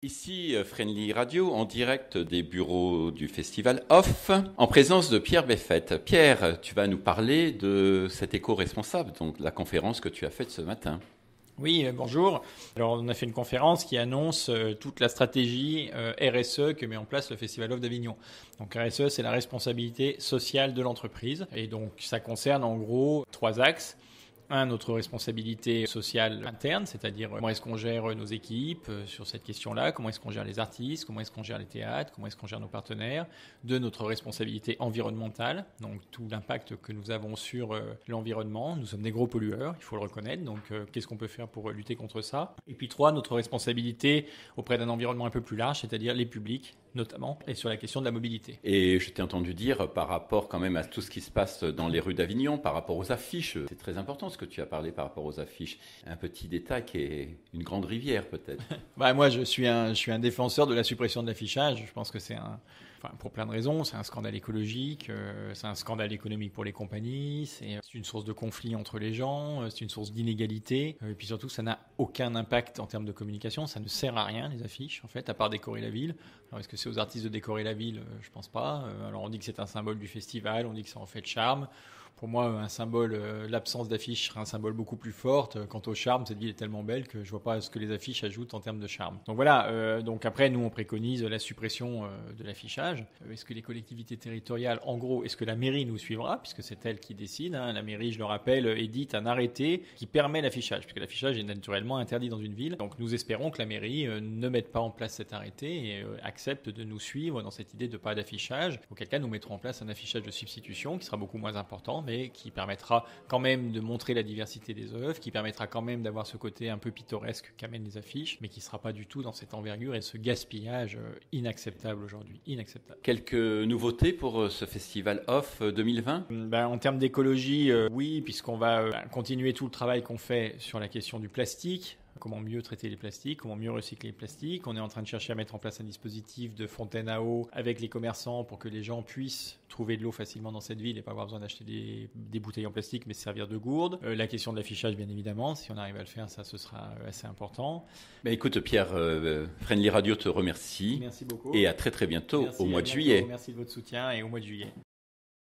Ici, Friendly Radio, en direct des bureaux du festival Off, en présence de Pierre Beffette. Pierre, tu vas nous parler de cet éco-responsable, donc la conférence que tu as faite ce matin. Oui, bonjour. Alors, on a fait une conférence qui annonce toute la stratégie RSE que met en place le Festival Off d'Avignon. Donc, RSE, c'est la responsabilité sociale de l'entreprise. Et donc, ça concerne en gros 3 axes. Notre responsabilité sociale interne, c'est-à-dire comment est-ce qu'on gère nos équipes sur cette question-là, comment est-ce qu'on gère les artistes, comment est-ce qu'on gère les théâtres, comment est-ce qu'on gère nos partenaires. 2, notre responsabilité environnementale, donc tout l'impact que nous avons sur l'environnement. Nous sommes des gros pollueurs, il faut le reconnaître, donc qu'est-ce qu'on peut faire pour lutter contre ça. Et puis 3, notre responsabilité auprès d'un environnement un peu plus large, c'est-à-dire les publics notamment, et sur la question de la mobilité. Et je t'ai entendu dire par rapport quand même à tout ce qui se passe dans les rues d'Avignon, par rapport aux affiches, c'est très important ce que tu as parlé par rapport aux affiches. Un petit détail qui est une grande rivière peut-être. Moi je suis un défenseur de la suppression de l'affichage, je pense que pour plein de raisons, c'est un scandale écologique, c'est un scandale économique pour les compagnies, c'est une source de conflit entre les gens, c'est une source d'inégalité, et puis surtout ça n'a aucun impact en termes de communication, ça ne sert à rien les affiches en fait, à part décorer la ville. Alors est-ce que c'est aux artistes de décorer la ville? Je pense pas. Alors on dit que c'est un symbole du festival, on dit que ça en fait le charme. Pour moi, un symbole, l'absence d'affiches serait un symbole beaucoup plus fort. Quant au charme, cette ville est tellement belle que je vois pas ce que les affiches ajoutent en termes de charme. Donc voilà, donc après, nous, on préconise la suppression de l'affichage. Est-ce que les collectivités territoriales, en gros, est-ce que la mairie nous suivra, puisque c'est elle qui décide, hein. La mairie, je le rappelle, édite un arrêté qui permet l'affichage, puisque l'affichage est naturellement interdit dans une ville. Donc nous espérons que la mairie ne mette pas en place cet arrêté et accepte de nous suivre dans cette idée de pas d'affichage. Auquel cas, nous mettrons en place un affichage de substitution qui sera beaucoup moins important, mais qui permettra quand même de montrer la diversité des œuvres, qui permettra quand même d'avoir ce côté un peu pittoresque qu'amènent les affiches, mais qui ne sera pas du tout dans cette envergure et ce gaspillage inacceptable aujourd'hui. Inacceptable. Quelques nouveautés pour ce festival Off 2020 ? En termes d'écologie, oui, puisqu'on va continuer tout le travail qu'on fait sur la question du plastique. Comment mieux traiter les plastiques, comment mieux recycler les plastiques. On est en train de chercher à mettre en place un dispositif de fontaine à eau avec les commerçants pour que les gens puissent trouver de l'eau facilement dans cette ville et pas avoir besoin d'acheter des bouteilles en plastique mais se servir de gourde. La question de l'affichage, bien évidemment, si on arrive à le faire, ça ce sera assez important. Écoute Pierre, Friendly Radio te remercie. Merci beaucoup. Et à très très bientôt. Merci, au mois de juillet. Merci de votre soutien et au mois de juillet.